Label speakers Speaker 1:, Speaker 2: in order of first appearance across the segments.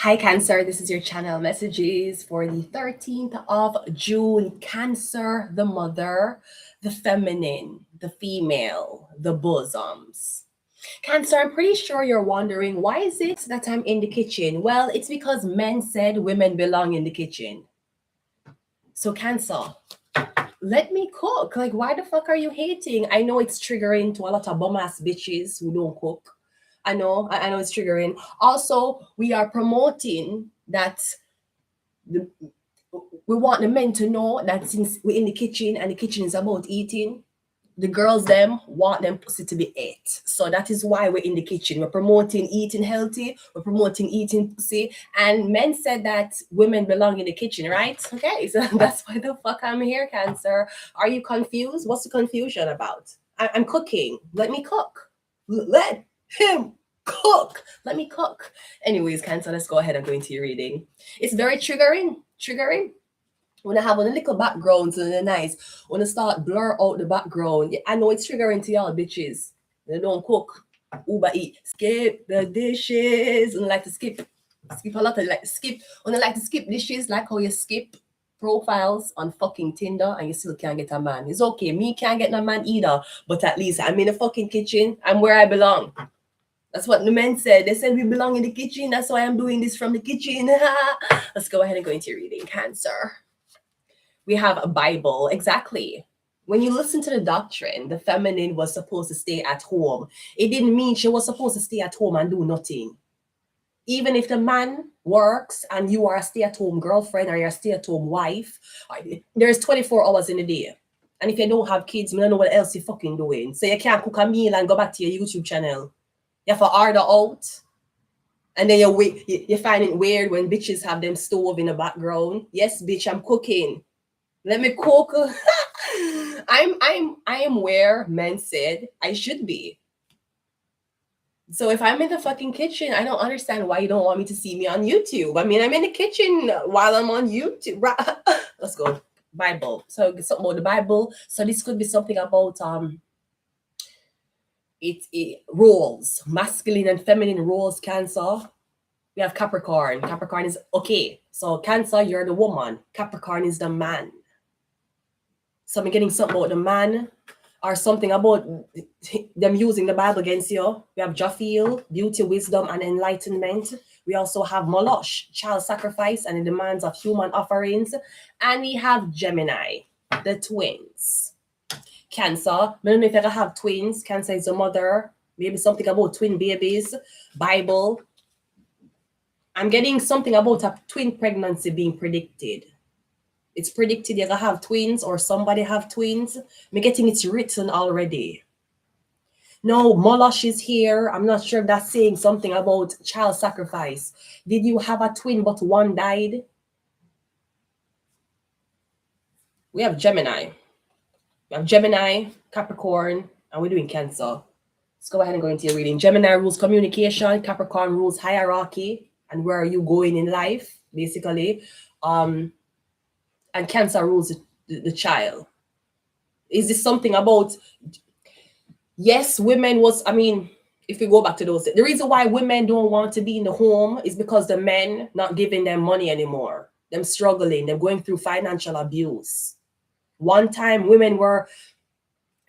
Speaker 1: Hi, Cancer. This is your channel messages for the 13th of June. Cancer, the mother, the feminine, the female, the bosoms. Cancer, I'm pretty sure you're wondering why is it that I'm in the kitchen? Well, it's because men said women belong in the kitchen. So, Cancer, let me cook. Like, why the fuck are you hating? I know it's triggering to a lot of bum ass bitches who don't cook. I know it's triggering. Also, we are promoting that the, we want the men to know that since we're in the kitchen and the kitchen is about eating, the girls them want them pussy to be ate. So that is why we're in the kitchen. We're promoting eating healthy. We're promoting eating pussy. And men said that women belong in the kitchen, right? Okay, so that's why the fuck I'm here, Cancer. Are you confused? What's the confusion about? I'm cooking. Let me cook. Let him cook. Let me cook. Anyways, Cancer, let's go ahead and go into your reading. It's very triggering. Triggering when I have a little background so they're nice. When I start blur out the background, I know it's triggering to y'all bitches. They don't cook, Uber eat, skip the dishes, and I like to skip a lot. I like to skip. When I like to skip dishes, like how you skip profiles on fucking Tinder and you still can't get a man. It's okay, me can't get no man either, but at least I'm in the fucking kitchen. I'm where I belong. That's what the men said. They said we belong in the kitchen. That's why I'm doing this from the kitchen. Let's go ahead and go into your reading, Cancer. We have a Bible. Exactly. When you listen to the doctrine, the feminine was supposed to stay at home. It didn't mean she was supposed to stay at home and do nothing. Even if the man works and you are a stay-at-home girlfriend or you're a stay-at-home wife, there's 24 hours in a day. And if you don't have kids, you don't know what else you're fucking doing. So you can't cook a meal and go back to your YouTube channel. You have to order out. And then you find it weird when bitches have them stove in the background. Yes, bitch, I'm cooking. Let me cook. I am where men said I should be. So if I'm in the fucking kitchen, I don't understand why you don't want me to see me on YouTube. I mean, I'm in the kitchen while I'm on YouTube. Let's go. Bible. So something about the Bible. So this could be something about it roles, masculine and feminine roles, Cancer. We have Capricorn. Capricorn is okay. So Cancer, you're the woman. Capricorn is the man. So I'm getting something about the man or something about them using the Bible against you. We have Jaffiel, beauty, wisdom, and enlightenment. We also have Moloch, child sacrifice and the demands of human offerings. And we have Gemini, the twins. Cancer, I don't know if you ever have twins. Cancer is your mother. Maybe something about twin babies. Bible. I'm getting something about a twin pregnancy being predicted. It's predicted you're gonna have twins or somebody have twins. I'm getting it's written already. No, Moloch is here. I'm not sure if that's saying something about child sacrifice. Did you have a twin but one died? We have Gemini. We have Gemini, Capricorn, and we're doing Cancer. Let's go ahead and go into your reading. Gemini rules communication, Capricorn rules hierarchy, and where are you going in life, basically. And Cancer rules the child. Is this something about, yes, women was, I mean, if we go back to those, the reason why women don't want to be in the home is because the men not giving them money anymore. Them struggling, them going through financial abuse. One time women were,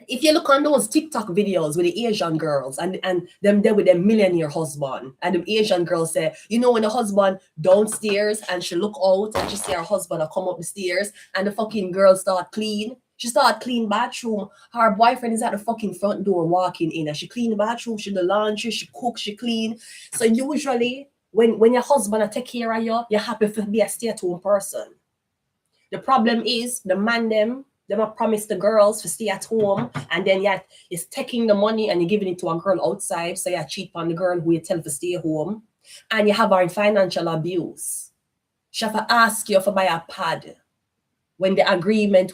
Speaker 1: if you look on those TikTok videos with the Asian girls and them there with their millionaire husband, and the Asian girls say, you know, when the husband downstairs and she look out and she see her husband come up the stairs and the fucking girl start clean. She start clean bathroom. Her boyfriend is at the fucking front door walking in and she clean the bathroom, she do laundry, she cook, she clean. So usually when your husband take care of you, you're happy to be a stay-at-home person. The problem is the man them have promised the girls to stay at home, and then you're taking the money and you're giving it to a girl outside, so you cheat on the girl who you tell to stay home, and you have her in financial abuse. She have to ask you to buy a pad when the agreement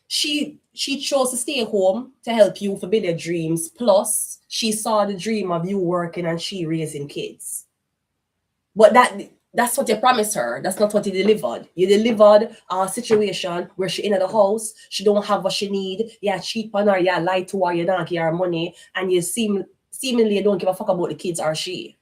Speaker 1: she chose to stay home to help you fulfill your dreams, plus she saw the dream of you working and she raising kids. But that's what you promised her. That's not what you delivered. You delivered a situation where she in the house, she don't have what she need. You cheat on her, you lie to her, you don't give her money, and you seemingly don't give a fuck about the kids or she.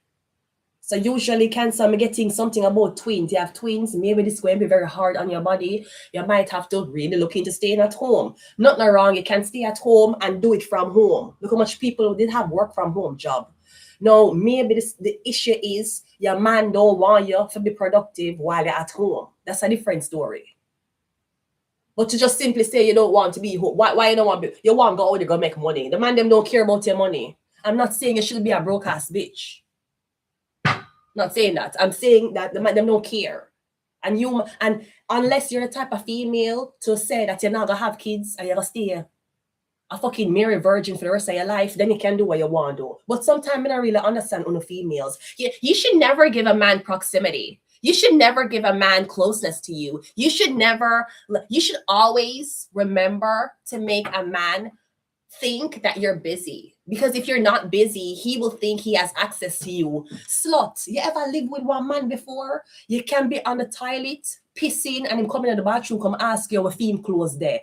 Speaker 1: So usually Cancer, I'm getting something about twins. You have twins, maybe this is going to be very hard on your body. You might have to really look into staying at home. Nothing wrong, you can stay at home and do it from home. Look how much people did have work from home job. Now, maybe the issue is your man don't want you to be productive while you're at home. That's a different story. But to just simply say you don't want to be home, why you don't want to be, you want to go out, you go make money. The man them don't care about your money. I'm not saying you should be a broke ass bitch. Not saying that. I'm saying that the man them don't care. And unless you're the type of female to say that you're not gonna have kids and you're gonna stay a fucking Mary Virgin for the rest of your life, then you can do what you want to do. But sometimes I don't really understand on the females. You should never give a man proximity. You should never give a man closeness to you. You should always remember to make a man think that you're busy. Because if you're not busy, he will think he has access to you. Slut, you ever live with one man before? You can be on the toilet, pissing, and him coming in the bathroom, come ask you what theme clothes there.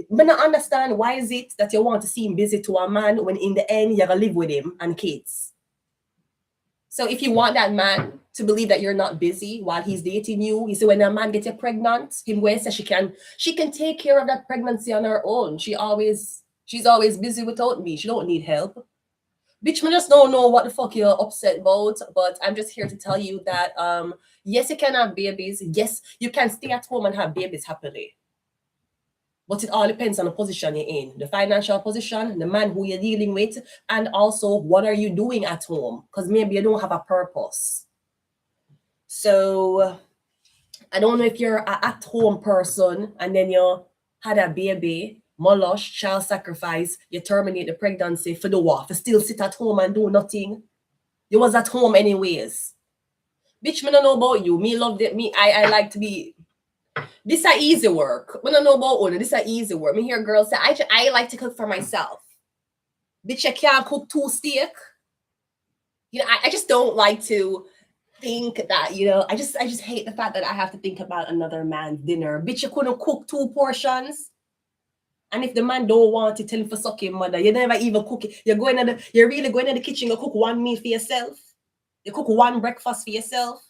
Speaker 1: But not understand why is it that you want to seem busy to a man when in the end you're gonna live with him and kids. So if you want that man to believe that you're not busy while he's dating you, see when a man gets you pregnant, him going say she can take care of that pregnancy on her own. She's always busy without me. She don't need help. Bitch, I just don't know what the fuck you're upset about, but I'm just here to tell you that yes, you can have babies. Yes, you can stay at home and have babies happily. But it all depends on the position you're in, the financial position, the man who you're dealing with, and also what are you doing at home? Because maybe you don't have a purpose. So I don't know if you're an at-home person and then you had a baby, mollush, child sacrifice, you terminate the pregnancy for the what? For still sit at home and do nothing. You was at home anyways. Bitch, me don't know about you. Me love it. I like to be. This is easy work. Me don't know about owner. This is easy work. Me hear girls say, I like to cook for myself. Bitch, I can't cook 2 steak. You know, I just don't like to think that, you know, I just hate the fact that I have to think about another man's dinner. Bitch, you couldn't cook 2 portions. And if the man don't want it, tell him for suck your mother. You never even cook it. You're really going to the kitchen, you cook 1 meal for yourself. You cook 1 breakfast for yourself.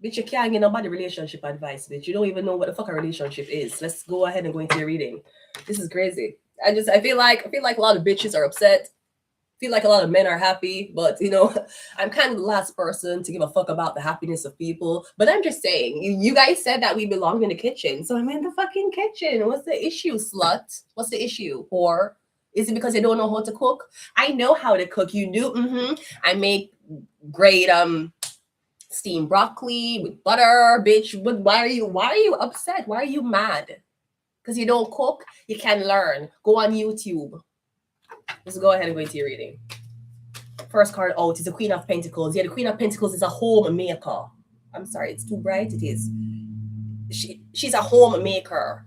Speaker 1: Bitch, you can't get nobody relationship advice, bitch. You don't even know what the fuck a relationship is. Let's go ahead and go into your reading. This is crazy. I feel like a lot of bitches are upset. I feel like a lot of men are happy, but you know, I'm kind of the last person to give a fuck about the happiness of people. But I'm just saying, you guys said that we belong in the kitchen, so I'm in the fucking kitchen. What's the issue, slut? What's the issue, whore? Is it because you don't know how to cook? I know how to cook. You do. I make great steamed broccoli with butter, bitch. But why are you upset? Why are you mad? Because you don't cook? You can learn. Go on YouTube. Let's go ahead and go into your reading. First card out is the Queen of Pentacles. Yeah, the Queen of Pentacles is a homemaker. I'm sorry, it's too bright. It is. She's a homemaker.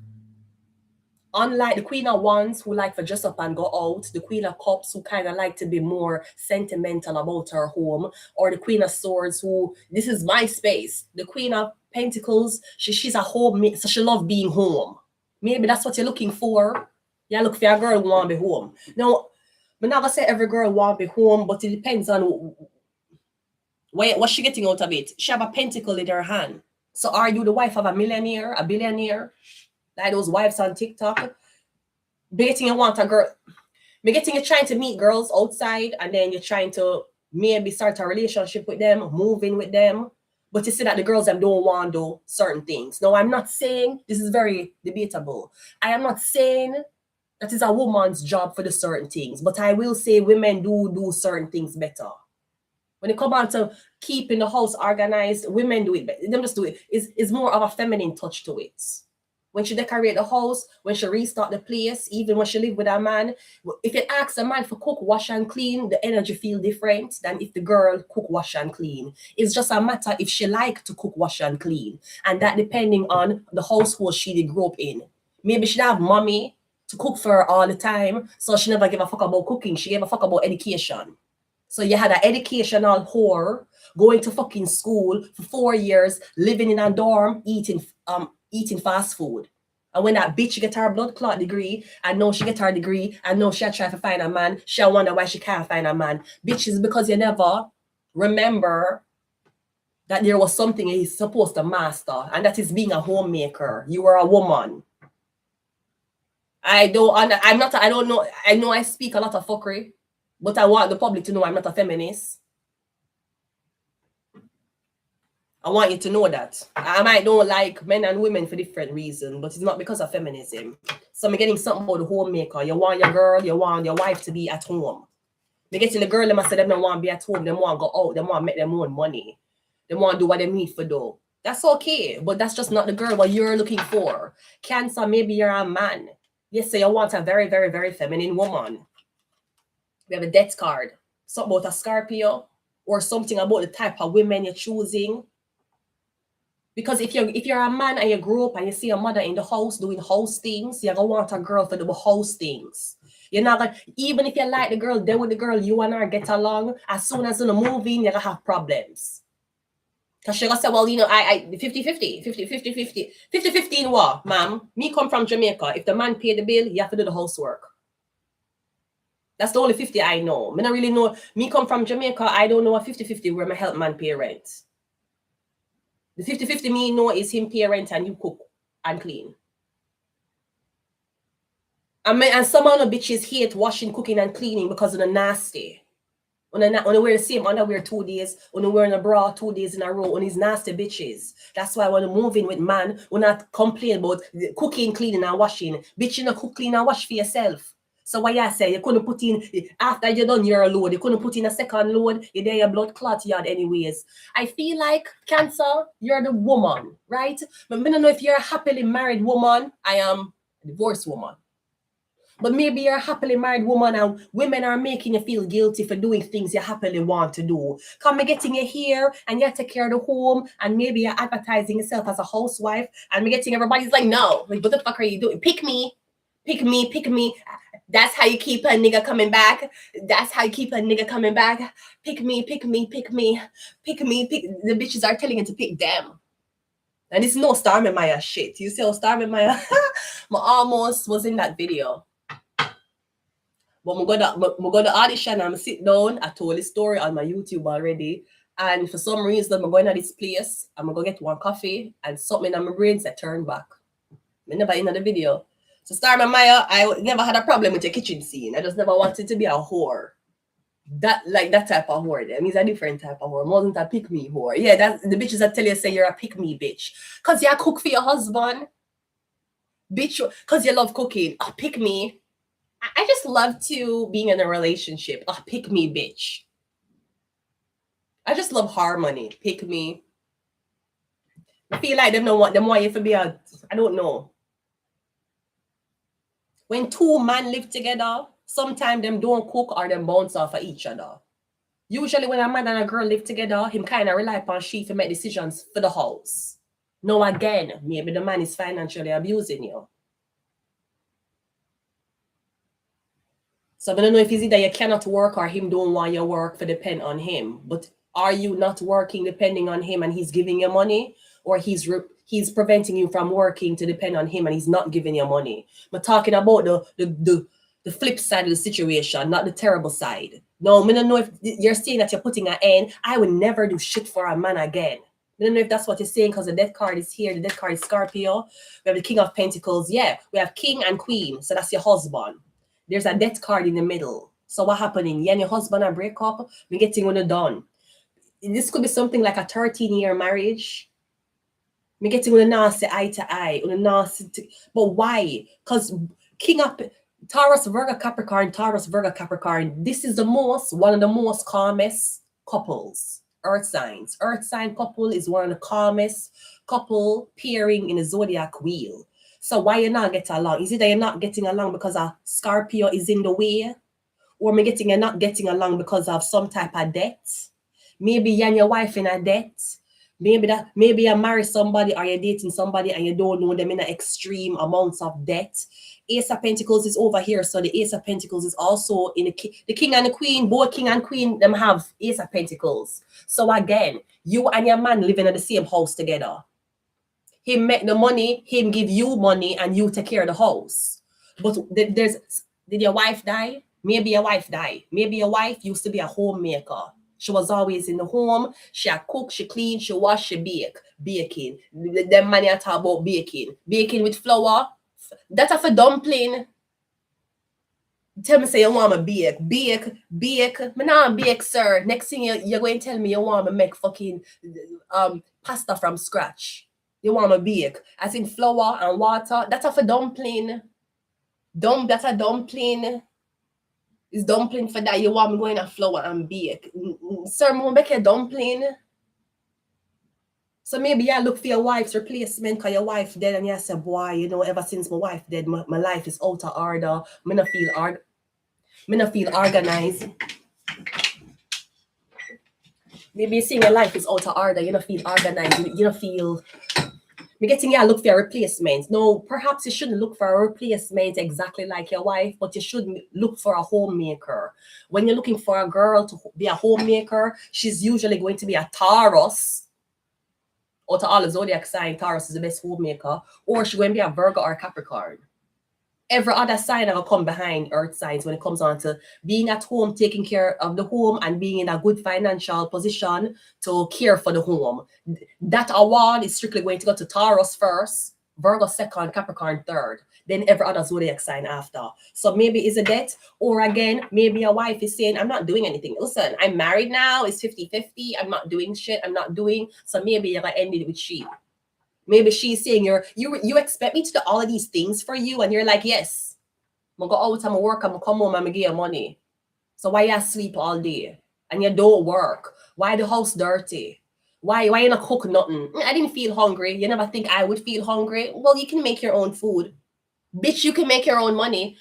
Speaker 1: Unlike the Queen of Wands, who like to dress up and go out, the Queen of Cups, who kind of like to be more sentimental about her home, or the Queen of Swords, who, this is my space. The Queen of Pentacles, she's a homemaker, so she loves being home. Maybe that's what you're looking for. Yeah, look for a girl who want to be home. Now, I'm not going to say every girl want to be home, but it depends on what she getting out of it. She have a pentacle in her hand. So are you the wife of a millionaire, a billionaire? Like those wives on TikTok? Dating you want a girl. Me getting you trying to meet girls outside and then you're trying to maybe start a relationship with them, move in with them. But you see that the girls them don't want to do certain things. No, I'm not saying, this is very debatable. I am not saying that is a woman's job for the certain things. But I will say women do certain things better. When it comes on to keeping the house organized, women do it better. Them just do it. It's more of a feminine touch to it. When she decorate the house, when she restart the place, even when she live with a man, if you ask a man for cook, wash and clean, the energy feel different than if the girl cook, wash and clean. It's just a matter if she like to cook, wash and clean. And that depending on the household she grew up in. Maybe she have mommy to cook for her all the time, so she never gave a fuck about cooking. She gave a fuck about education. So you had an educational whore going to fucking school for 4 years, living in a dorm, eating fast food. And when that bitch get her blood clot degree, and know she get her degree, and know she try to find a man, she wonder why she can't find a man. Bitch, is because you never Remember that there was something he's supposed to master, and that is being a homemaker. You are a woman. I don't know. I know I speak a lot of fuckery, but I want the public to know I'm not a feminist. I want you to know that. I might don't like men and women for different reasons, but it's not because of feminism. So I'm getting something about the homemaker. You want your girl, you want your wife to be at home. They getting the girl, them say them don't want to be at home, them want to go out, them want to make them own money. They want to do what they need for though. That's okay, but that's just not the girl what you're looking for. Cancer, maybe you're a man. Yes, so you want a very, very, very feminine woman. We have a death card. Something about a Scorpio or something about the type of women you're choosing. Because if you're a man and you grow up and you see a mother in the house doing house things, you're gonna want a girl to do house things. You're not gonna, even if you like the girl, there with the girl, you and her get along. As soon as you move in, you're gonna have problems. Because she's gonna say, well, I 50-50, 50-50, 50-50 in what, ma'am? Me come from Jamaica. If the man pay the bill, you have to do the housework. That's the only 50 I know. I don't really know. Me come from Jamaica, I don't know a 50-50 where my help man pay rent. The 50-50 me know is him pay rent and you cook and clean. And some of the bitches hate washing, cooking, and cleaning because of the nasty. When they wear the same underwear 2 days, when they wear a bra 2 days in a row, on these nasty bitches. That's why when you move in with man, we not complain about cooking, cleaning, and washing. Bitch, you not cook, clean, and wash for yourself. So why I say you couldn't put in, after you done your load, you couldn't put in a second load, you're there your blood clot yard anyways. I feel like, Cancer, you're the woman, right? But I don't know if you're a happily married woman. I am a divorced woman. But maybe you're a happily married woman and women are making you feel guilty for doing things you happily want to do. Come me getting you here and you take care of the home and maybe you're advertising yourself as a housewife and me getting everybody's like, no, like, what the fuck are you doing? Pick me. Pick me, pick me. That's how you keep a nigga coming back. That's how you keep a nigga coming back. Pick me, pick me, pick me, pick me, pick. The bitches are telling you to pick them. And it's no Starman Maya shit. You see how Starman Maya I almost was in that video. But I'm going to audition and I'm sit down. I told the story on my YouTube already. And for some reason, I'm going to this place. I'm going to get one coffee and something in my brain said turn back. I never in the video. So Starman Maya, I never had a problem with the kitchen scene. I just never wanted to be a whore. That type of whore. That means a different type of whore. More than a pick-me whore. Yeah, that's the bitches that tell you say you're a pick-me bitch. Because you cook for your husband. Bitch, because you love cooking. Oh, pick me. I just love to being in a relationship. Oh, pick me, bitch. I just love harmony. Pick me. I feel like them want you to be I don't know. When two men live together, sometimes them don't cook or them bounce off of each other. Usually when a man and a girl live together, him kind of rely upon she to make decisions for the house. Now again, maybe the man is financially abusing you. So I don't know if it's either you cannot work or him don't want your work to depend on him. But are you not working depending on him and he's giving you money? Or he's preventing you from working to depend on him and he's not giving you money? But talking about the flip side of the situation, not the terrible side. No, I don't know if you're saying that you're putting an end. I would never do shit for a man again. I don't know if that's what you're saying because the death card is here. The death card is Scorpio. We have the King of Pentacles. Yeah, we have King and Queen. So that's your husband. There's a death card in the middle. So what happening? You and your husband are break up. We getting when you're done. This could be something like a 13-year marriage. Me getting when you're nasty eye to eye. But why? Because King of Taurus, Virgo, Capricorn. This is one of the most calmest couples. Earth signs. Earth sign couple is one of the calmest couple pairing in the zodiac wheel. So why you not get along? Is it that you're not getting along because a Scorpio is in the way? Or you're not getting along because of some type of debt? Maybe you and your wife in a debt. Maybe you marry somebody or you're dating somebody and you don't know them in an extreme amounts of debt. Ace of Pentacles is over here. So the Ace of Pentacles is also in the King and the Queen. Both King and Queen, them have Ace of Pentacles. So again, you and your man living in the same house together. Him make the money, him give you money, and you take care of the house. But did your wife die? Maybe your wife died. Maybe your wife used to be a homemaker. She was always in the home. She had cook, she clean, she wash, she bake. Baking. Them man talk about baking. Baking with flour. That's a dumpling. Tell me say you want me bake. Me not bake, sir. Next thing you're going to tell me you want me make fucking pasta from scratch. You want me bake. As in flour and water. That's a dumpling. That's a dumpling. It's dumpling for that. You want me going to flour and bake. Sir, me make a dumpling. So maybe you look for your wife's replacement because your wife dead and you say, boy, you know, ever since my wife dead, my life is out of order. Me not feel organized. Maybe you saying your life is out of order, you don't feel organized, you don't feel. Me getting you look for a replacement. No, perhaps you shouldn't look for a replacement exactly like your wife, but you should look for a homemaker. When you're looking for a girl to be a homemaker, she's usually going to be a Taurus. Or to all the zodiac sign, Taurus is the best homemaker. Or she's going to be a Virgo or a Capricorn. Every other sign will come behind earth signs when it comes on to being at home, taking care of the home, and being in a good financial position to care for the home. That award is strictly going to go to Taurus first, Virgo second, Capricorn third, then every other zodiac sign after. So maybe it's a debt, or again, maybe a wife is saying, I'm not doing anything. Listen, I'm married now, it's 50-50, I'm not doing shit, so maybe you're going to end it with she. Maybe she's saying you expect me to do all of these things for you, and you're like, yes. I'm go out, I'm work, I'm come home, I'm give you money. So why you sleep all day and you don't work? Why the house dirty? Why you not cook nothing? I didn't feel hungry. You never think I would feel hungry? Well, you can make your own food. Bitch, you can make your own money.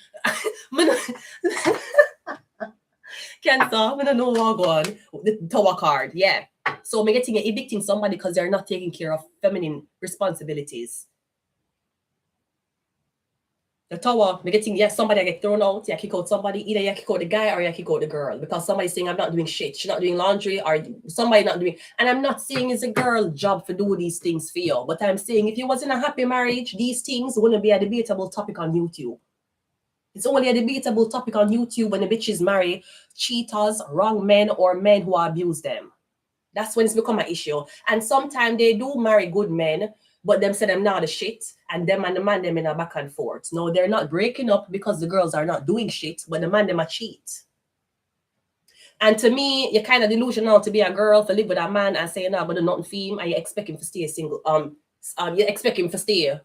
Speaker 1: Cancer, I don't know what go on. The tower card, yeah. So I'm getting evicting somebody because they're not taking care of feminine responsibilities. The tower, I'm getting, yes, somebody get thrown out, you kick out somebody, either you kick out the guy or you kick out the girl because somebody's saying I'm not doing shit, she's not doing laundry, or somebody not doing, and I'm not saying it's a girl job to do these things for you, but I'm saying if you was in a happy marriage, these things wouldn't be a debatable topic on YouTube. It's only a debatable topic on YouTube when the bitches marry cheaters, wrong men, or men who abuse them. That's when it's become an issue. And sometimes they do marry good men, but them say them not the shit, and them and the man them in a back and forth. No, they're not breaking up because the girls are not doing shit, but the man them a cheat. And to me, you're kind of delusional to be a girl to live with a man and say no, but nothing for him, and you expect him to stay single. You expect him to stay.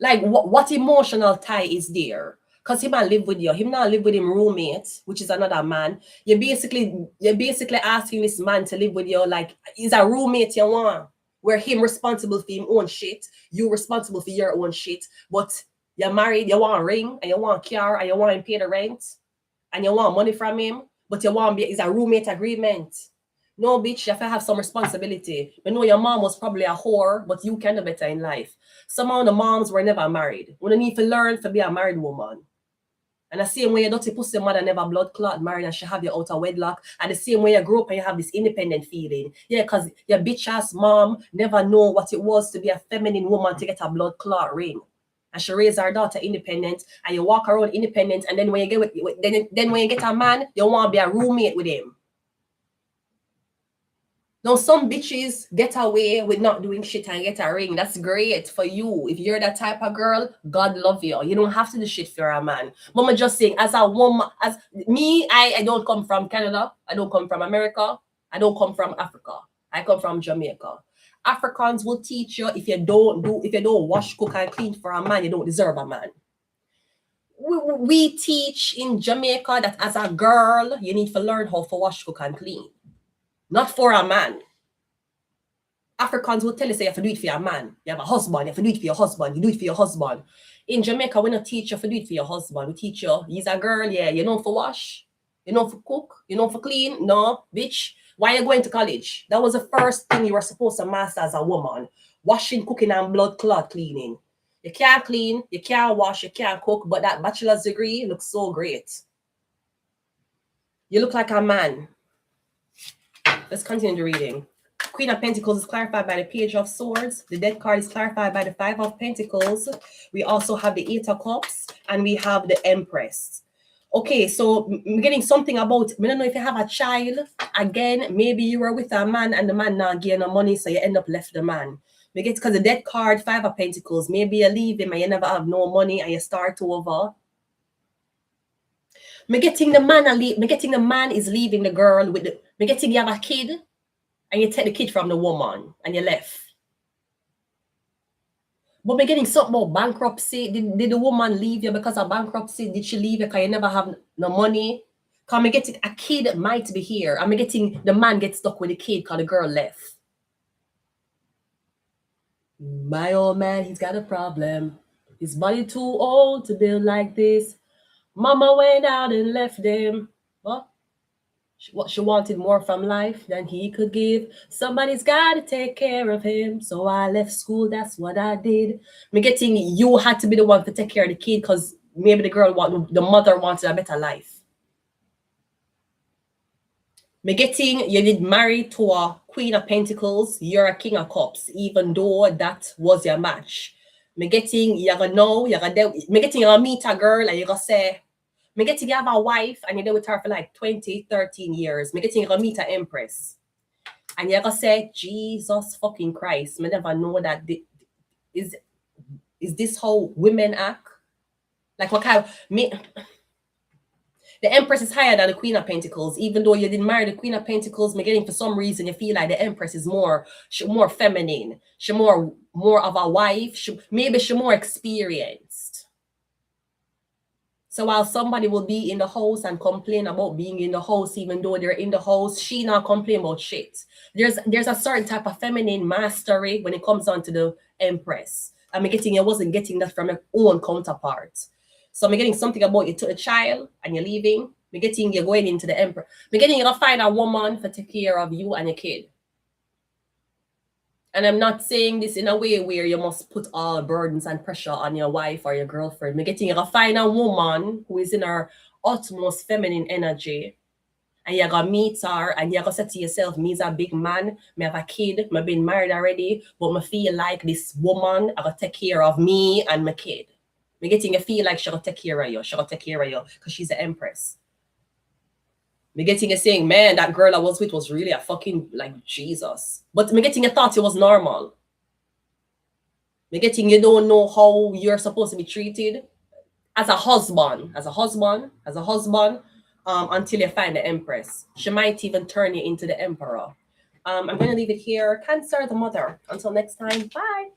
Speaker 1: Like what emotional tie is there? Because he might live with you. Him not live with him roommate, which is another man. You're basically asking this man to live with you like he's a roommate you want. Where him responsible for him own shit, you responsible for your own shit. But you're married, you want a ring, and you want a car, and you want him pay the rent, and you want money from him, but you want it's a roommate agreement. No, bitch, you have to have some responsibility. You know your mom was probably a whore, but you can do better in life. Some of the moms were never married. We need to learn to be a married woman. And the same way your dirty pussy mother never blood clot married and she have you out of wedlock. And the same way you grew up and you have this independent feeling. Yeah, because your bitch ass mom never know what it was to be a feminine woman to get a blood clot ring. And she raised her daughter independent, and you walk around independent, and then when you get then when you get a man, you want to be a roommate with him. Now, some bitches get away with not doing shit and get a ring. That's great for you. If you're that type of girl, God love you. You don't have to do shit for a man. Mama just saying, as a woman, as me, I don't come from Canada. I don't come from America. I don't come from Africa. I come from Jamaica. Africans will teach you if you don't wash, cook, and clean for a man, you don't deserve a man. We teach in Jamaica that as a girl, you need to learn how to wash, cook, and clean. Not for a man. Africans will tell you, say you have to do it for your man. You have a husband, you have to do it for your husband. You do it for your husband. In Jamaica, we don't teach you to do it for your husband. We teach you, he's a girl, yeah, you know for wash, you know for cook, you know for clean. No, bitch, why are you going to college? That was the first thing you were supposed to master as a woman. Washing, cooking, and blood clot cleaning. You can't clean, you can't wash, you can't cook, but that bachelor's degree looks so great. You look like a man. Let's continue the reading. Queen of Pentacles is clarified by the Page of Swords. The Death card is clarified by the Five of Pentacles. We also have the Eight of Cups, and we have the Empress. Okay, so I'm getting something about, I don't know if you have a child. Again, maybe you were with a man and the man not getting no money, so you end up left the man. We get because the death card, 5 of Pentacles. Maybe you leave him and you never have no money and you start over. Me getting the man and leave. Me getting the man is leaving the girl with the. Me getting you have a kid, and you take the kid from the woman and you left. But me getting something about bankruptcy. Did the woman leave you because of bankruptcy? Did she leave you because you never have no money? Because me getting a kid might be here. And me getting the man gets stuck with the kid because the girl left. My old man, he's got a problem. His body too old to build like this. Mama went out and left him. What? What she wanted more from life than he could give. Somebody's got to take care of him. So I left school. That's what I did. Me getting you had to be the one to take care of the kid because maybe the mother wanted a better life. Me getting you did marry to a Queen of Pentacles. You're a King of Cups, even though that was your match. Me getting you're gonna know. Me getting you're gonna meet a girl and you're gonna say. Me getting you have a wife and you're there with her for like 20, 13 years. Me getting you gonna meet an empress. And you're gonna say, Jesus fucking Christ. Me never know that is this how women act? Like what kind of me the Empress is higher than the Queen of Pentacles. Even though you didn't marry the Queen of Pentacles, me getting for some reason you feel like the Empress is more feminine. She more of a wife. Maybe she more experienced. So while somebody will be in the house and complain about being in the house, even though they're in the house, she not complain about shit. There's a certain type of feminine mastery when it comes down to the Empress. I'm getting you wasn't getting that from your own counterpart. So I'm getting something about you to a child and you're leaving. I'm getting you're going into the Emperor. I'm getting you to find a woman to take care of you and your kid. And I'm not saying this in a way where you must put all burdens and pressure on your wife or your girlfriend. I'm getting you to find a woman who is in her utmost feminine energy. And you're going to meet her and you're going to say to yourself, me's a big man, me have a kid, me been married already, but me feel like this woman I going to take care of me and my kid. Me getting you feel like she going to take care of you. She going to take care of you because she's an empress. Me getting you saying, man, that girl I was with was really a fucking, like, Jesus. But me getting you thought it was normal. Me getting you don't know how you're supposed to be treated as a husband, until you find the empress. She might even turn you into the emperor. I'm going to leave it here. Cancer, the mother. Until next time, bye.